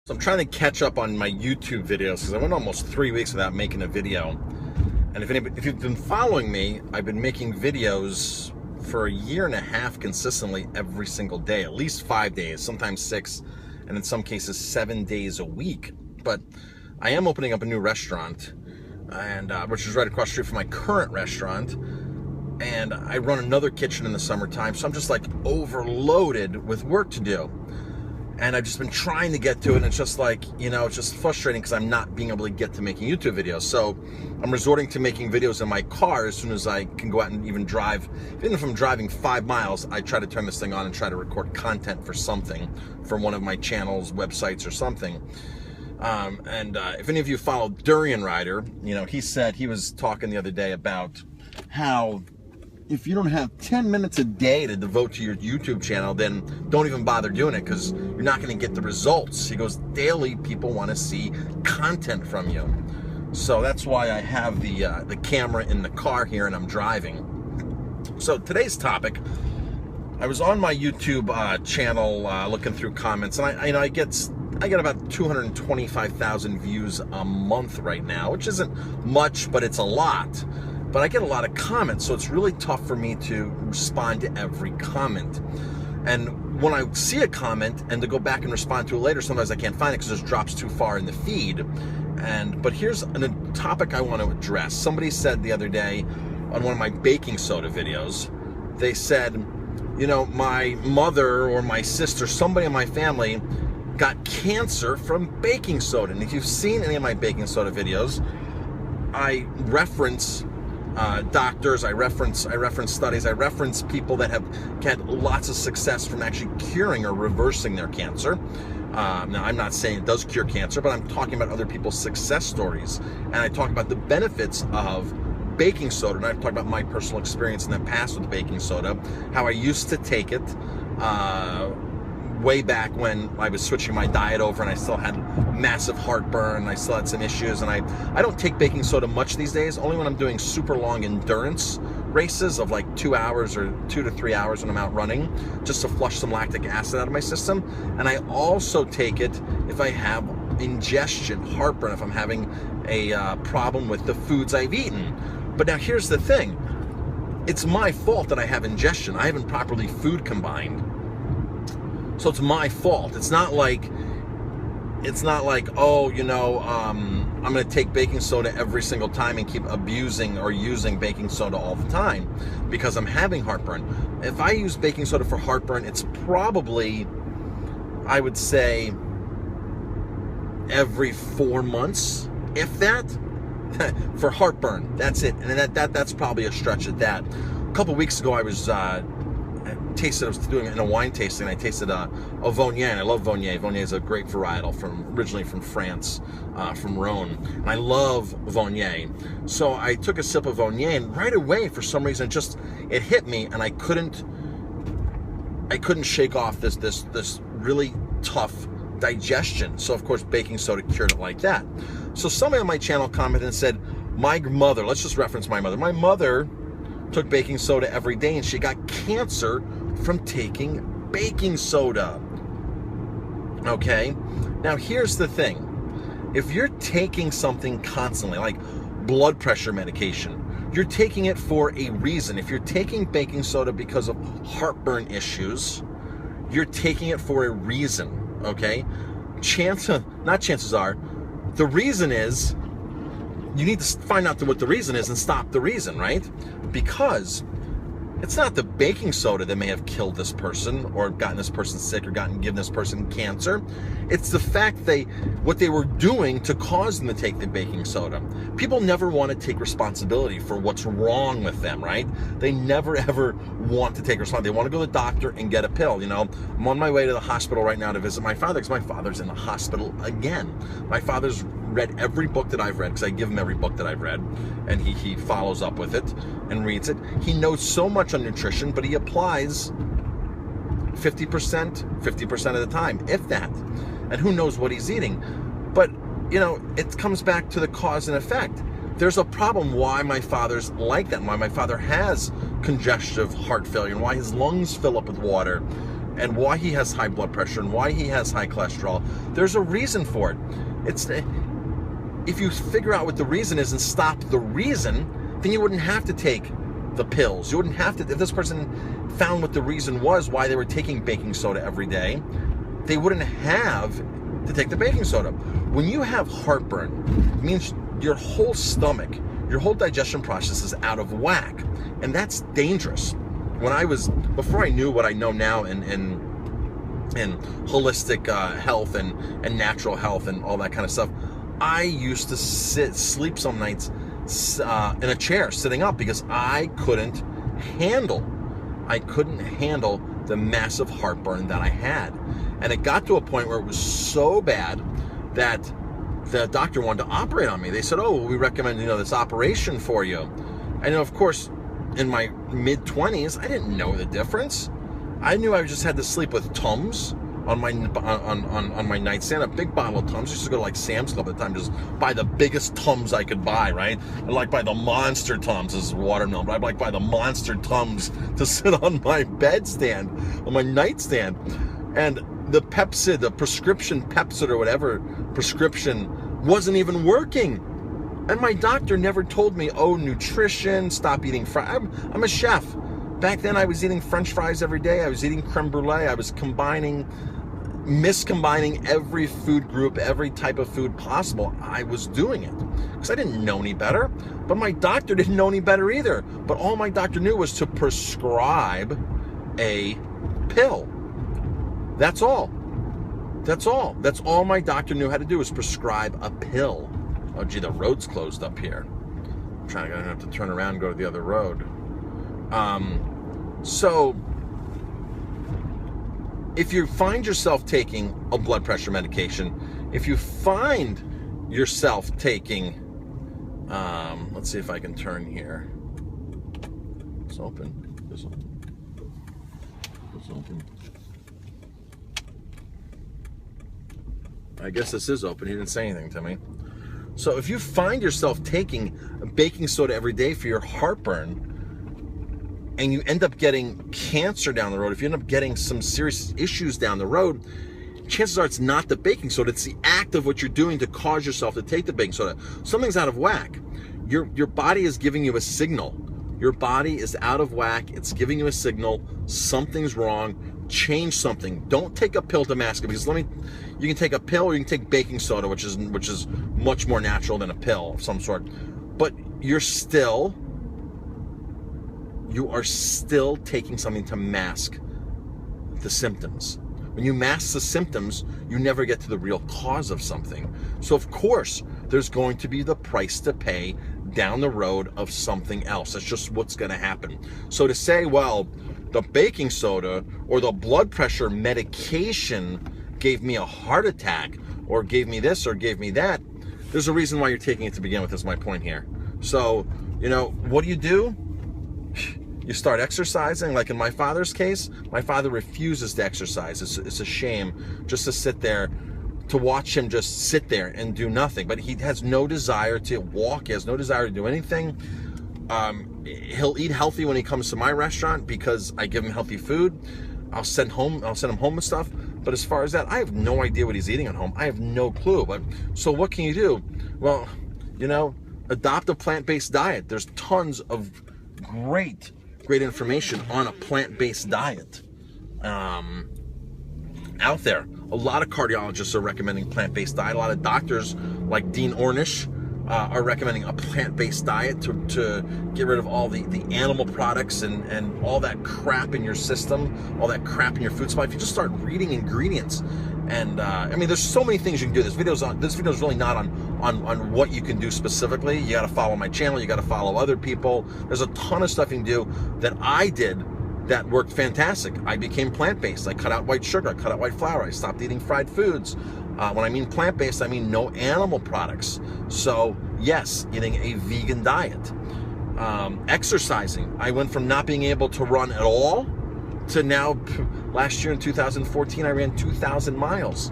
So I'm trying to catch up on my YouTube videos because I went almost 3 weeks without making a video. And if you've been following me, I've been making videos for a year and a half consistently every single day, at least 5 days, sometimes 6, and in some cases 7 days a week. But I am opening up a new restaurant, and which is right across the street from my current restaurant. And I run another kitchen in the summertime, so I'm just like overloaded with work to do. And I've just been trying to get to it, and it's just like, it's just frustrating because I'm not being able to get to making YouTube videos. So I'm resorting to making videos in my car as soon as I can go out and even drive. Even if I'm driving 5 miles, I try to turn this thing on and try to record content for something, for one of my channels, websites, or something. If any of you follow Durian Rider, he was talking the other day about how if you don't have 10 minutes a day to devote to your YouTube channel, then don't even bother doing it because you're not going to get the results. He goes, daily people want to see content from you. So that's why I have the camera in the car here and I'm driving. So today's topic, I was on my YouTube channel looking through comments, and I get about 225,000 views a month right now, which isn't much, but it's a lot. But I get a lot of comments, so it's really tough for me to respond to every comment. And when I see a comment and to go back and respond to it later, sometimes I can't find it because it just drops too far in the feed. But here's a topic I want to address. Somebody said the other day on one of my baking soda videos, they said, my mother or my sister, somebody in my family got cancer from baking soda. And if you've seen any of my baking soda videos, I reference doctors, I reference studies, I reference people that have had lots of success from actually curing or reversing their cancer. Now, I'm not saying it does cure cancer, but I'm talking about other people's success stories. And I talk about the benefits of baking soda, and I've talked about my personal experience in the past with baking soda, how I used to take it way back when I was switching my diet over and I still had massive heartburn, I still had some issues, and I don't take baking soda much these days, only when I'm doing super long endurance races of like 2 hours or 2 to 3 hours when I'm out running, just to flush some lactic acid out of my system. And I also take it if I have ingestion, heartburn, if I'm having a problem with the foods I've eaten. But now here's the thing, it's my fault that I have ingestion. I haven't properly food combined. So it's my fault. It's not like, oh, I'm going to take baking soda every single time and keep abusing or using baking soda all the time because I'm having heartburn. If I use baking soda for heartburn, it's probably, I would say, every 4 months, if that, for heartburn. That's it. And that's probably a stretch at that. A couple weeks ago, I was doing it in a wine tasting. I tasted a Viognier, and I love Viognier. Viognier is a great varietal originally from France, from Rhone, and I love Viognier. So I took a sip of Viognier, and right away, for some reason, it hit me, and I couldn't shake off this really tough digestion. So of course, baking soda cured it like that. So somebody on my channel commented and said, my mother, let's just reference my mother. My mother took baking soda every day and she got cancer from taking baking soda. Okay? Now here's the thing. If you're taking something constantly, like blood pressure medication, you're taking it for a reason. If you're taking baking soda because of heartburn issues, you're taking it for a reason, okay? Chances are, the reason is, you need to find out what the reason is and stop the reason, right? Because it's not the baking soda that may have killed this person or gotten this person sick or given this person cancer. It's the fact what they were doing to cause them to take the baking soda. People never want to take responsibility for what's wrong with them, right? They never ever want to take responsibility. They want to go to the doctor and get a pill. I'm on my way to the hospital right now to visit my father because my father's in the hospital again. My father's read every book that I've read because I give him every book that I've read, and he follows up with it and reads it. He knows so much on nutrition, but he applies 50% of the time, if that. And who knows what he's eating. But, it comes back to the cause and effect. There's a problem why my father's like that, why my father has congestive heart failure, and why his lungs fill up with water. and why he has high blood pressure and why he has high cholesterol. There's a reason for it. If you figure out what the reason is and stop the reason, then you wouldn't have to take the pills. You wouldn't have to, if this person found what the reason was why they were taking baking soda every day, they wouldn't have to take the baking soda. When you have heartburn, it means your whole stomach, your whole digestion process is out of whack, and that's dangerous. Before I knew what I know now in holistic health and natural health and all that kind of stuff, I used to sleep some nights in a chair sitting up because I couldn't handle the massive heartburn that I had. And it got to a point where it was so bad that the doctor wanted to operate on me. They said, oh, we recommend, this operation for you. And of course, in my mid-20s, I didn't know the difference. I knew I just had to sleep with Tums on my nightstand, a big bottle of Tums. I used to go to like Sam's Club at the time, just buy the biggest Tums I could buy, right? I like buy the Monster Tums, this is watermelon, but I like buy the Monster Tums to sit on my bedstand, on my nightstand. And the Pepcid, the prescription Pepcid or whatever prescription wasn't even working. And my doctor never told me, oh, nutrition, stop eating fries. I'm a chef. Back then I was eating French fries every day. I was eating creme brulee. I was miscombining every food group, every type of food possible. I was doing it because I didn't know any better, but my doctor didn't know any better either. But all my doctor knew was to prescribe a pill. That's all. That's all. That's all my doctor knew how to do, was prescribe a pill. Oh, gee, the road's closed up here. I'm gonna have to turn around and go to the other road. So if you find yourself taking a blood pressure medication, if you find yourself taking, let's see if I can turn here. It's open. It's open. I guess this is open. He didn't say anything to me. So if you find yourself taking baking soda every day for your heartburn, and you end up getting cancer down the road, if you end up getting some serious issues down the road, chances are it's not the baking soda, it's the act of what you're doing to cause yourself to take the baking soda. Something's out of whack. Your body is giving you a signal. Your body is out of whack. It's giving you a signal. Something's wrong. Change something. Don't take a pill to mask it, because you can take a pill or you can take baking soda, which is much more natural than a pill of some sort. But you are still taking something to mask the symptoms. When you mask the symptoms, you never get to the real cause of something. So of course, there's going to be the price to pay down the road of something else. That's just what's going to happen. So to say, well, the baking soda or the blood pressure medication gave me a heart attack or gave me this or gave me that, there's a reason why you're taking it to begin with, is my point here. So, what do? You start exercising. Like in my father's case, my father refuses to exercise. It's a shame just to sit there, to watch him just sit there and do nothing. But he has no desire to walk. He has no desire to do anything. He'll eat healthy when he comes to my restaurant because I give him healthy food. I'll send him home with stuff. But as far as that, I have no idea what he's eating at home. I have no clue. But so what can you do? Well, adopt a plant-based diet. There's tons of great information on a plant-based diet out there. A lot of cardiologists are recommending plant-based diet. A lot of doctors like Dean Ornish are recommending a plant-based diet to get rid of all the animal products and all that crap in your system, all that crap in your food supply. If you just start reading ingredients, and there's so many things you can do. This video is really not on what you can do specifically. You got to follow my channel. You got to follow other people. There's a ton of stuff you can do that I did that worked fantastic. I became plant-based. I cut out white sugar. I cut out white flour. I stopped eating fried foods. When I mean plant-based, I mean no animal products. So yes, eating a vegan diet. Exercising. I went from not being able to run at all to now, last year in 2014, I ran 2,000 miles.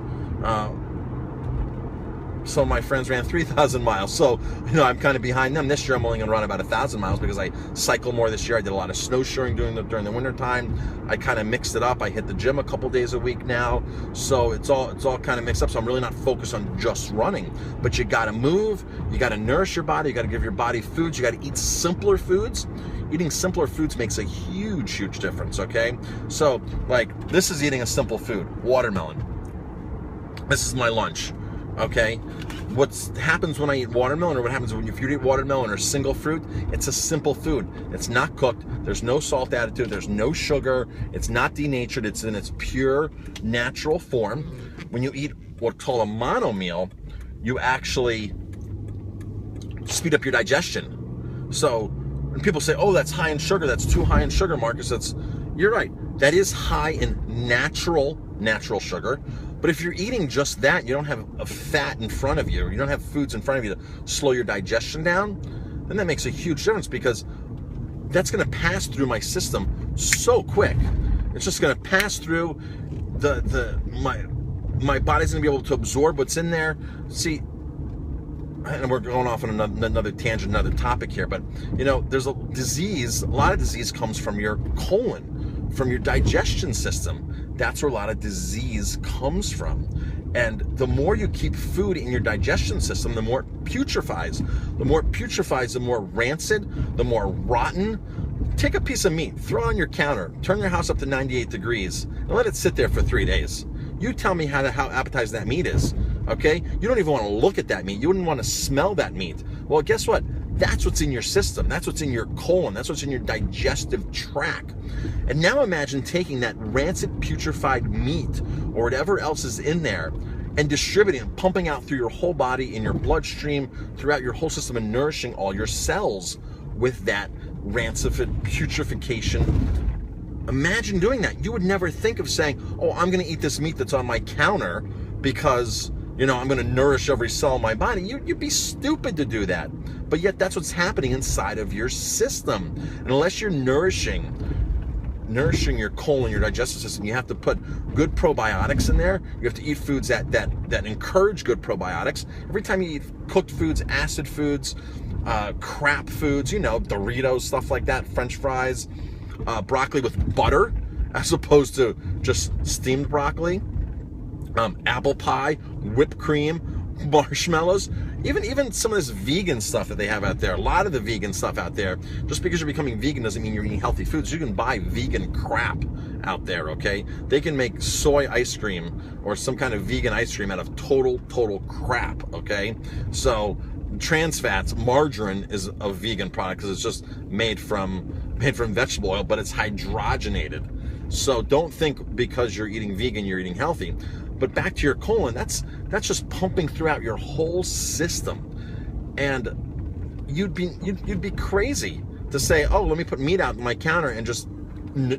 some of my friends ran 3,000 miles. So, you know, I'm kind of behind them. This year, I'm only going to run about 1,000 miles because I cycle more this year. I did a lot of snowshoeing during the winter time. I kind of mixed it up. I hit the gym a couple days a week now. So it's all kind of mixed up. So I'm really not focused on just running. But you got to move. You got to nourish your body. You got to give your body foods. You got to eat simpler foods. Eating simpler foods makes a huge difference, okay? So, like, this is eating a simple food, watermelon. This is my lunch, okay? What happens when I eat watermelon, or what happens if you eat watermelon or single fruit, it's a simple food. It's not cooked. There's no salt added to it. There's no sugar. It's not denatured. It's in its pure, natural form. When you eat what's called a mono meal, you actually speed up your digestion. So when people say, oh, that's high in sugar, that's too high in sugar, Marcus, you're right. That is high in natural sugar. But if you're eating just that, you don't have a fat in front of you, or you don't have foods in front of you to slow your digestion down, then that makes a huge difference, because that's going to pass through my system so quick. It's just going to pass through my body's going to be able to absorb what's in there. See, and we're going off on another tangent, another topic here, but you know, there's a lot of disease comes from your colon, from your digestion system. That's where a lot of disease comes from. And the more you keep food in your digestion system, the more it putrefies. The more it putrefies, the more rancid, the more rotten. Take a piece of meat, throw it on your counter, turn your house up to 98 degrees, and let it sit there for 3 days. You tell me how appetizing that meat is, okay? You don't even want to look at that meat. You wouldn't want to smell that meat. Well, guess what? That's what's in your system. That's what's in your colon. That's what's in your digestive tract. And now imagine taking that rancid, putrefied meat or whatever else is in there and distributing and pumping out through your whole body, in your bloodstream, throughout your whole system, and nourishing all your cells with that rancid putrefaction. Imagine doing that. You would never think of saying, oh, I'm going to eat this meat that's on my counter because, you know, I'm going to nourish every cell in my body. You'd be stupid to do that. But yet that's what's happening inside of your system. And unless you're nourishing your colon, your digestive system, you have to put good probiotics in there. You have to eat foods that encourage good probiotics. Every time you eat cooked foods, acid foods, crap foods, you know, Doritos, stuff like that, French fries, broccoli with butter as opposed to just steamed broccoli, apple pie, whipped cream, marshmallows, even some of this vegan stuff that they have out there. A lot of the vegan stuff out there, just because you're becoming vegan doesn't mean you're eating healthy foods. You can buy vegan crap out there, okay? They can make soy ice cream or some kind of vegan ice cream out of total crap, okay? So trans fats, margarine is a vegan product because it's just made from vegetable oil, but it's hydrogenated. So don't think because you're eating vegan, you're eating healthy. But back to your colon, that's just pumping throughout your whole system. And you'd be crazy to say, oh, let me put meat out on my counter and just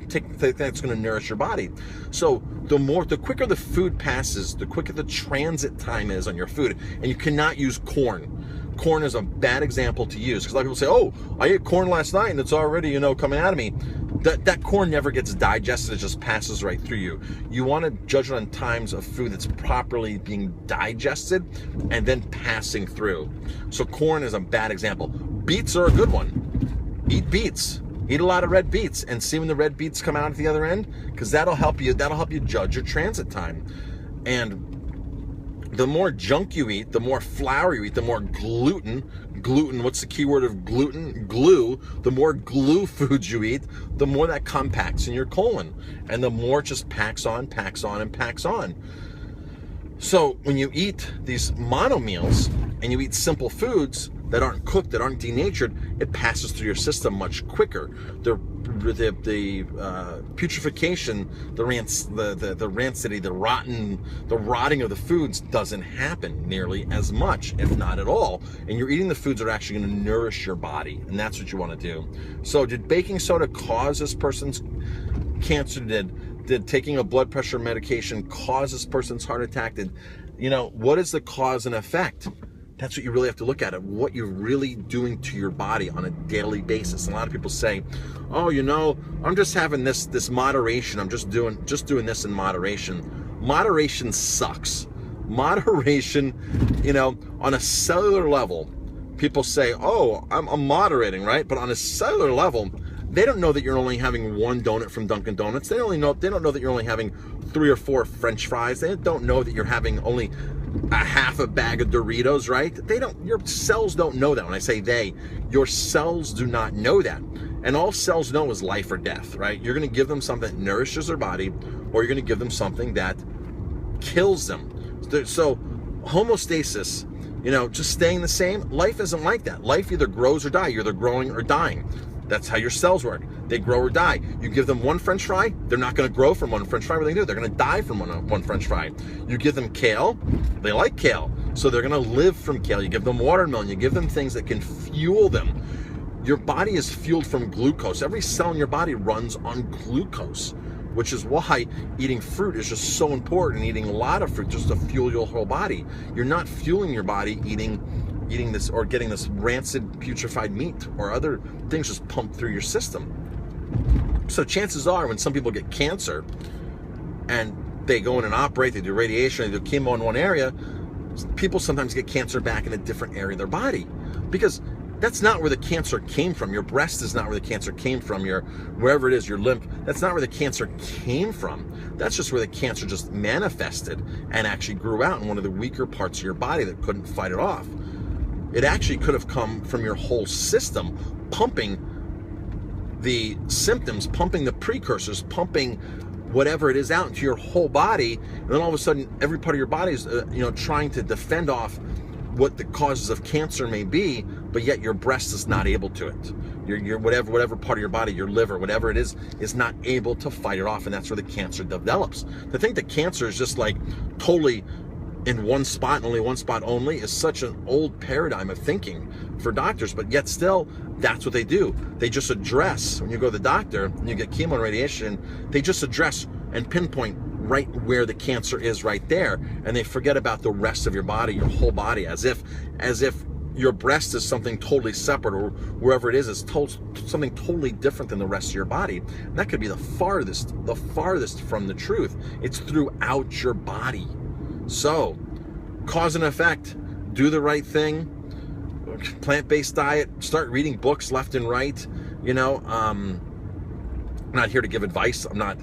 think that's going to nourish your body. So the quicker the food passes, the quicker the transit time is on your food. And you cannot use corn. Corn is a bad example to use, because a lot of people say, oh, I ate corn last night and it's already, you know, coming out of me. That corn never gets digested. It just passes right through you. You want to judge it on times of food that's properly being digested and then passing through. So corn is a bad example. Beets are a good one. Eat beets. Eat a lot of red beets and see when the red beets come out at the other end, because that'll help you judge your transit time. And the more junk you eat, the more flour you eat, the more gluten, what's the key word of gluten? Glue. The more glue foods you eat, the more that compacts in your colon. And the more it just packs on, and packs on. So when you eat these mono meals and you eat simple foods that aren't cooked, that aren't denatured, it passes through your system much quicker. The putrefaction, the rancidity, the rotting of the foods doesn't happen nearly as much, if not at all. And you're eating the foods that are actually going to nourish your body, and that's what you want to do. So did baking soda cause this person's cancer? Did taking a blood pressure medication cause this person's heart attack? What is the cause and effect? That's what you really have to look at, what you're really doing to your body on a daily basis. And a lot of people say, oh, I'm just having this moderation. I'm just doing this in moderation. Moderation sucks. Moderation, on a cellular level, people say, oh, I'm moderating, right? But on a cellular level, they don't know that you're only having one donut from Dunkin' Donuts. They don't know that you're only having 3 or 4 French fries. They don't know that you're having only a half a bag of Doritos, right? Your cells don't know that. When I say they, your cells do not know that. And all cells know is life or death, right? You're going to give them something that nourishes their body, or you're going to give them something that kills them. So homeostasis, just staying the same, life isn't like that. Life either grows or dies. You're either growing or dying. That's how your cells work. They grow or die. You give them one French fry, they're not going to grow from one French fry. What are they going to do? They're going to die from one French fry. You give them kale, they like kale, so they're going to live from kale. You give them watermelon, you give them things that can fuel them. Your body is fueled from glucose. Every cell in your body runs on glucose, which is why eating fruit is just so important, eating a lot of fruit just to fuel your whole body. You're not fueling your body eating this or getting this rancid, putrefied meat or other things just pumped through your system. So chances are when some people get cancer and they go in and operate, they do radiation, they do chemo in one area, people sometimes get cancer back in a different area of their body, because that's not where the cancer came from. Your breast is not where the cancer came from. Your wherever it is, your lymph, that's not where the cancer came from. That's just where the cancer just manifested and actually grew out in one of the weaker parts of your body that couldn't fight it off. It actually could have come from your whole system, pumping the symptoms, pumping the precursors, pumping whatever it is out into your whole body. And then all of a sudden, every part of your body is, trying to defend off what the causes of cancer may be, but yet your breast is not able to it. Your whatever part of your body, your liver, whatever it is not able to fight it off, and that's where the cancer develops. To think that cancer is just like totally in one spot and only one spot only is such an old paradigm of thinking for doctors, but yet still, that's what they do. They just address, when you go to the doctor and you get chemo and radiation, they just address and pinpoint right where the cancer is right there, and they forget about the rest of your body, your whole body, as if your breast is something totally separate, or wherever it is something totally different than the rest of your body. And that could be the farthest from the truth. It's throughout your body. So, cause and effect, do the right thing, plant-based diet, start reading books left and right. I'm not here to give advice. I'm not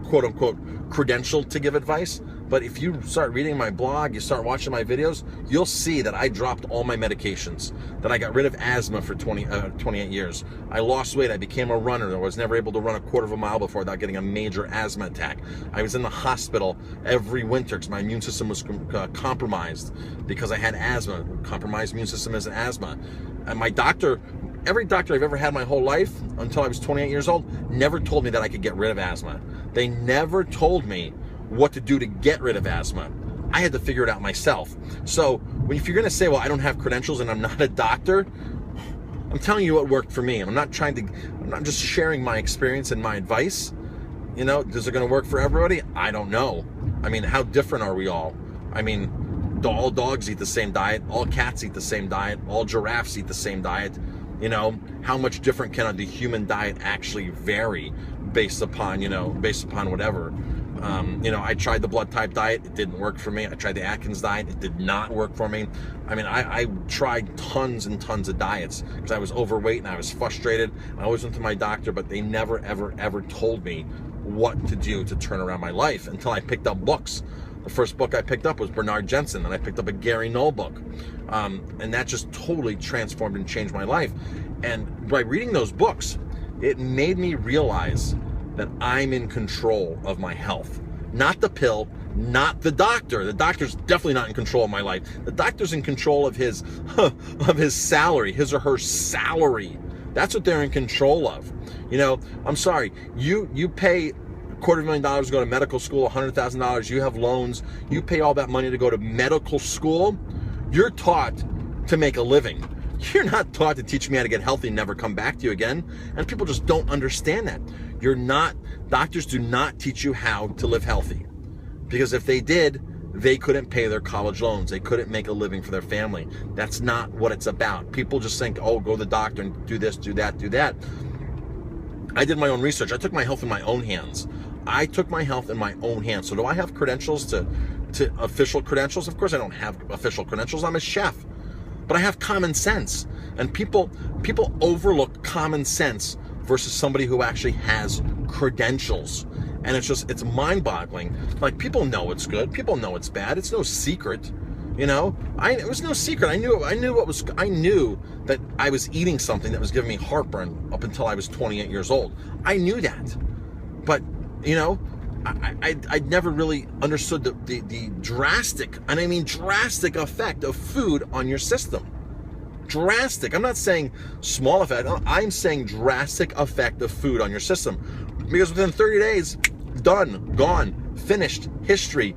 quote unquote credentialed to give advice. But if you start reading my blog, you start watching my videos, you'll see that I dropped all my medications, that I got rid of asthma for 28 years. I lost weight. I became a runner. I was never able to run a quarter of a mile before without getting a major asthma attack. I was in the hospital every winter because my immune system was compromised because I had asthma. Compromised immune system is asthma. And my doctor, every doctor I've ever had my whole life until I was 28 years old, never told me that I could get rid of asthma. They never told me what to do to get rid of asthma. I had to figure it out myself. So if you're gonna say, well, I don't have credentials and I'm not a doctor, I'm telling you what worked for me. I'm not just sharing my experience and my advice. Is it gonna work for everybody? I don't know. I mean, how different are we all? I mean, all dogs eat the same diet, all cats eat the same diet, all giraffes eat the same diet. How much different can the human diet actually vary based upon whatever? I tried the blood type diet. It didn't work for me. I tried the Atkins diet. It did not work for me. I mean, I tried tons and tons of diets because I was overweight and I was frustrated. I always went to my doctor, but they never, ever, ever told me what to do to turn around my life until I picked up books. The first book I picked up was Bernard Jensen, and I picked up a Gary Null book. And that just totally transformed and changed my life. And by reading those books, it made me realize that I'm in control of my health. Not the pill, not the doctor. The doctor's definitely not in control of my life. The doctor's in control of his salary, his or her salary. That's what they're in control of. I'm sorry, you pay $250,000 to go to medical school, $100,000, you have loans, you pay all that money to go to medical school. You're taught to make a living. You're not taught to teach me how to get healthy and never come back to you again. And people just don't understand that. Doctors do not teach you how to live healthy. Because if they did, they couldn't pay their college loans. They couldn't make a living for their family. That's not what it's about. People just think, oh, go to the doctor and do this, do that, do that. I did my own research. I took my health in my own hands. I took my health in my own hands. So do I have credentials to official credentials? Of course I don't have official credentials. I'm a chef. But I have common sense. And people overlook common sense versus somebody who actually has credentials. And it's mind-boggling. Like, people know it's good. People know it's bad. It's no secret. You know, it was no secret. I knew that I was eating something that was giving me heartburn up until I was 28 years old. I knew that. But, you know, I'd never really understood the drastic, and I mean drastic, effect of food on your system. Drastic. I'm not saying small effect. I'm saying drastic effect of food on your system. Because within 30 days, done, gone, finished, history.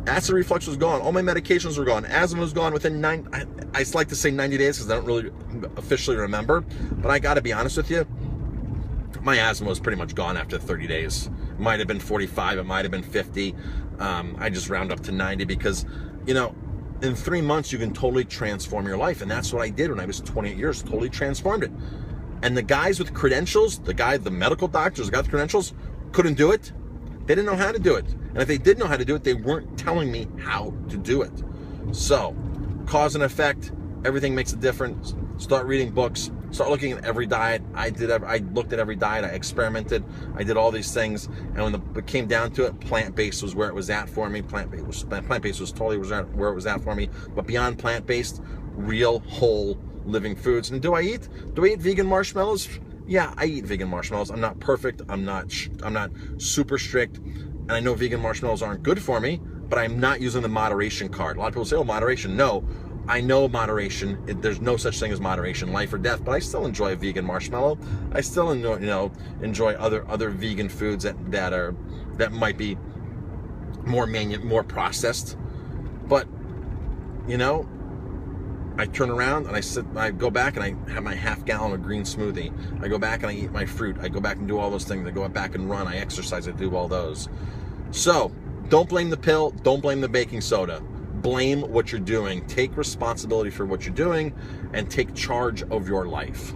Acid reflux was gone. All my medications were gone. Asthma was gone within I like to say 90 days because I don't really officially remember. But I got to be honest with you, my asthma was pretty much gone after 30 days. It might have been 45. It might have been 50. I just round up to 90 because, you know, in 3 months, you can totally transform your life. And that's what I did when I was 28 years, totally transformed it. And the guys with credentials, the medical doctors that got the credentials, couldn't do it. They didn't know how to do it. And if they did know how to do it, they weren't telling me how to do it. So, cause and effect, everything makes a difference. Start reading books. Start looking at every diet. I looked at every diet. I experimented. I did all these things. And when it came down to it, plant-based was where it was at for me. Plant-based was totally where it was at for me. But beyond plant-based, real, whole, living foods. And do I eat vegan marshmallows? Yeah, I eat vegan marshmallows. I'm not perfect. I'm not super strict. And I know vegan marshmallows aren't good for me, but I'm not using the moderation card. A lot of people say, oh, moderation. No, I know moderation. There's no such thing as moderation, life or death, but I still enjoy a vegan marshmallow. I still enjoy other vegan foods that might be more processed. But, you know, I turn around and I go back and I have my half gallon of green smoothie. I go back and I eat my fruit. I go back and do all those things. I go back and run. I exercise. I do all those. So don't blame the pill. Don't blame the baking soda. Blame what you're doing. Take responsibility for what you're doing and take charge of your life.